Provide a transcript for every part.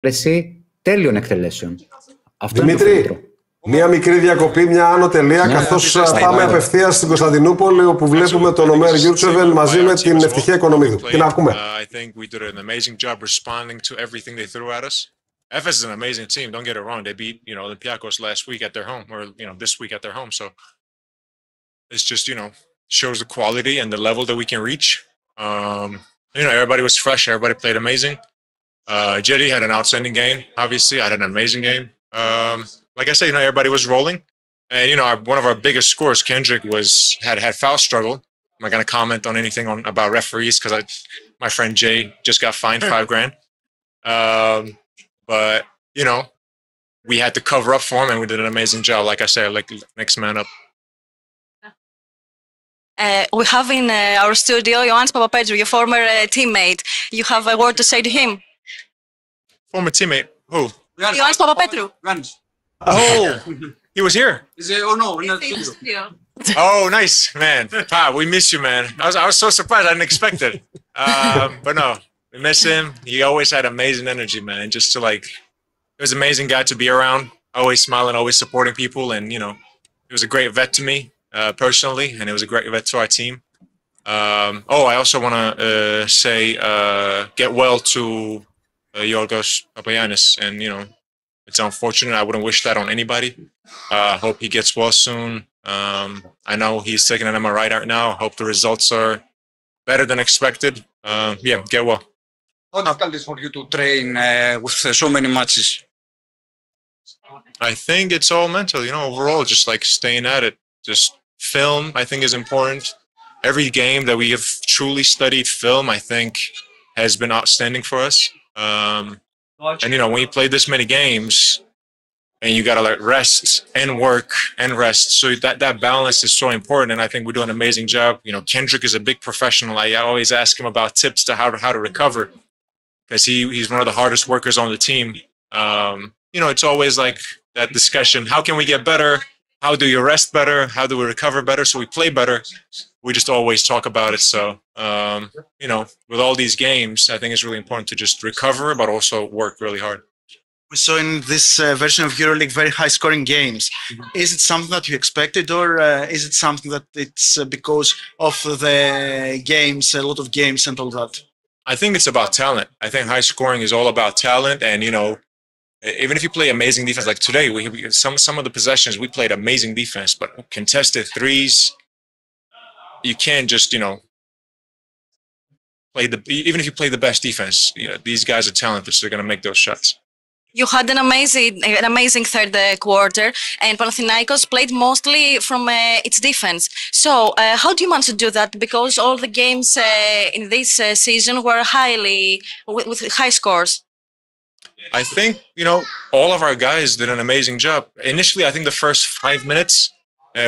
Εσύ τέλειων εκτελέσεων. Αυτό Δημήτρη, μία μικρή διακοπή, μια άνω τελεία, καθώς πάμε απευθείας στην Κωνσταντινούπολη, όπου βλέπουμε τον Ομέρ Γιούρτσεβεν μαζί με την Ευτυχία Οικονομίδου. Την ακούμε. Έφες is an amazing team. Don't get it wrong. They beat, Olympiacos last week at their home, or this week at their home. So it's just, shows the quality and the level that we can reach. Everybody was fresh. Everybody played amazing. Jetty had an outstanding game. Obviously, I had an amazing game. Like I said, everybody was rolling, and one of our biggest scores, Kέντρikk, had foul struggle. I'm not gonna comment on anything about referees because my friend Jay just got fined $5,000. But we had to cover up for him, and we did an amazing job. Like I said, like next man up. We have in our studio Iωάννη Παπαπέτρου, your former teammate. You have a word to say to him. Former teammate? Who? Iωάννη Παπαπέτρου. Oh, he was here. No, in the studio. Oh, nice, man. Pa, we miss you, man. I was so surprised. I didn't expect it. But no, we miss him. He always had amazing energy, man. And just to he was an amazing guy to be around. Always smiling, always supporting people. And, he was a great vet to me personally. And he was a great vet to our team. I also want to say get well to Yorgos Papagiannis. And, it's unfortunate. I wouldn't wish that on anybody. I hope he gets well soon. I know he's taking an MRI right now. I hope the results are better than expected. Get well. How difficult is for you to train with so many matches? I think it's all mental, overall, just staying at it. Just film, I think, is important. Every game that we have truly studied film, I think, has been outstanding for us. And, when you play this many games and you got to rest and work and rest. So that balance is so important. And I think we do an amazing job. Kέντρikk is a big professional. I always ask him about tips to how to recover because he's one of the hardest workers on the team. It's always like that discussion. How can we get better? How do you rest better? How do we recover better so we play better? We just always talk about it. So, with all these games, I think it's really important to just recover, but also work really hard. We saw in this version of EuroLeague very high-scoring games. Is it something that you expected, or is it something that it's because of the games, a lot of games and all that? I think it's about talent. I think high scoring is all about talent, and even if you play amazing defense, like today, some of the possessions we played amazing defense, but contested threes, you can't just even if you play the best defense, these guys are talented, so they're going to make those shots. You had an amazing third quarter, and Panathinαϊκos played mostly from its defense. So, how do you manage to do that? Because all the games in this season were with high scores. I think all of our guys did an amazing job. Initially, I think the first 5 minutes,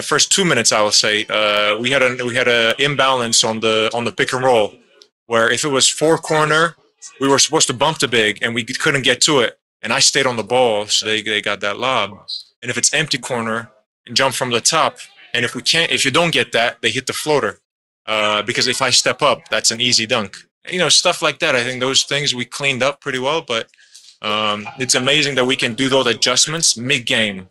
first 2 minutes, I will say, we had a imbalance on the pick and roll, where if it was four corner, we were supposed to bump the big, and we couldn't get to it. And I stayed on the ball, so they got that lob. And if it's empty corner, and jump from the top. And if you don't get that, they hit the floater. Because if I step up, that's an easy dunk. Stuff like that. I think those things we cleaned up pretty well, but it's amazing that we can do those adjustments mid-game.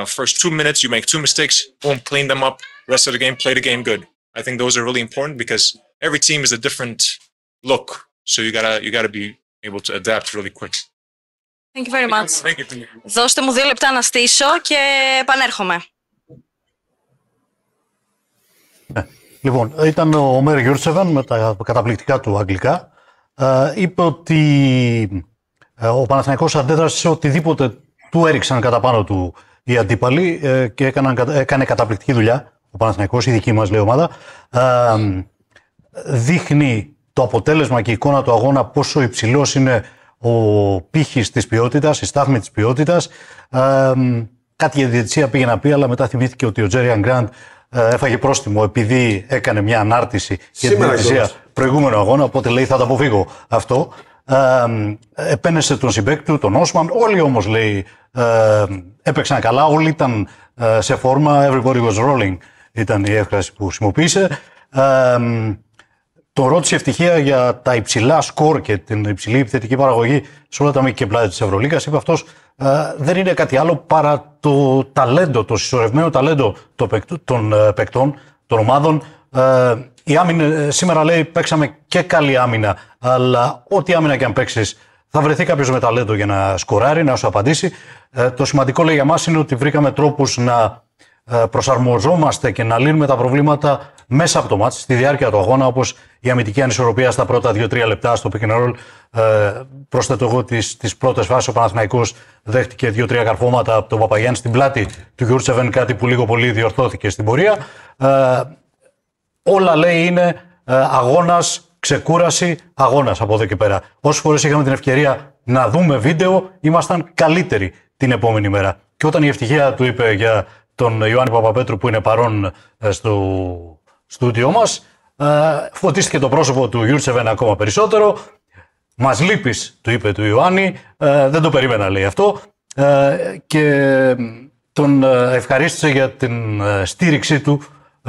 First 2 minutes, you make 2 mistakes, boom, clean them up. Rest of the game, play the game good. I think those are really important because every team is a different look. So you gotta be able to adapt really quick. Thank you very much. Thank you. Δώστε μου 2 λεπτά να στήσω και επανέρχομαι. Λοιπόν, ήταν ο Ομέρ Γιούρτσεβεν με τα καταπληκτικά του αγγλικά. Είπε ότι ο Παναθηναϊκός αντέδρασε σε οτιδήποτε του έριξαν κατά πάνω του οι αντίπαλοι και έκανε καταπληκτική δουλειά. Ο Παναθηναϊκός, η δική μας λέει ομάδα, δείχνει το αποτέλεσμα και η εικόνα του αγώνα πόσο υψηλός είναι ο πύχης της ποιότητας, η στάθμη της ποιότητας. Κάτι για διαιτησία πήγε να πει, αλλά μετά θυμήθηκε ότι ο Γκραντ έφαγε πρόστιμο επειδή έκανε μια ανάρτηση για την διαιτησία προηγούμενο αγώνα, οπότε λέει θα το αποφύγω αυτό. Επένεσε τον συμπαίκτη του, τον Όσμαν, όλοι όμως λέει έπαιξαν καλά, όλοι ήταν σε φόρμα, everybody was rolling ήταν η έκφραση που χρησιμοποίησε. Το ρώτησε η Ευτυχία για τα υψηλά σκορ και την υψηλή επιθετική παραγωγή σε όλα τα μήκη και πλάτη της Ευρωλίγκας. Είπε αυτός, δεν είναι κάτι άλλο παρά το ταλέντο, το συσσωρευμένο ταλέντο των παικτών, των ομάδων. Η άμυνα, σήμερα λέει, παίξαμε και καλή άμυνα, αλλά ό,τι άμυνα και αν παίξεις, θα βρεθεί κάποιος με ταλέντο για να σκοράρει, να σου απαντήσει. Το σημαντικό, λέει, για μας είναι ότι βρήκαμε τρόπους να προσαρμοζόμαστε και να λύνουμε τα προβλήματα μέσα από το μάτς, στη διάρκεια του αγώνα, όπως η αμυντική ανισορροπία στα πρώτα 2-3 λεπτά στο pick and roll. Πρόσθετο εγώ τις πρώτες φάσεις, ο Παναθηναϊκός δέχτηκε 2-3 καρφώματα από τον Παπαγιάννη στην πλάτη του Γιούρτσεβεν, κάτι που λίγο πολύ διορθώθηκε στην πορεία. Όλα, λέει, είναι αγώνας, ξεκούραση, αγώνας από εδώ και πέρα. Όσες φορές είχαμε την ευκαιρία να δούμε βίντεο, ήμασταν καλύτεροι την επόμενη μέρα. Και όταν η Ευτυχία του είπε για τον Ιωάννη Παπαπέτρου που είναι παρόν στο στούντιό μας, φωτίστηκε το πρόσωπο του Γιούρτσεβεν ακόμα περισσότερο. Μας λείπεις, του είπε του Ιωάννη, δεν το περίμενα, λέει αυτό, και τον ευχαρίστησε για την στήριξή του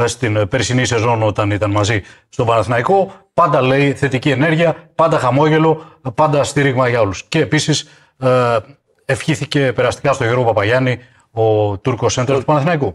στην περσινή σεζόν όταν ήταν μαζί στον Παναθηναϊκό. Πάντα, λέει, θετική ενέργεια, πάντα χαμόγελο, πάντα στήριγμα για όλους. Και επίσης ευχήθηκε περαστικά στο Γιώργο Παπαγιάννη, ο Τούρκο center του Παναθηναϊκού.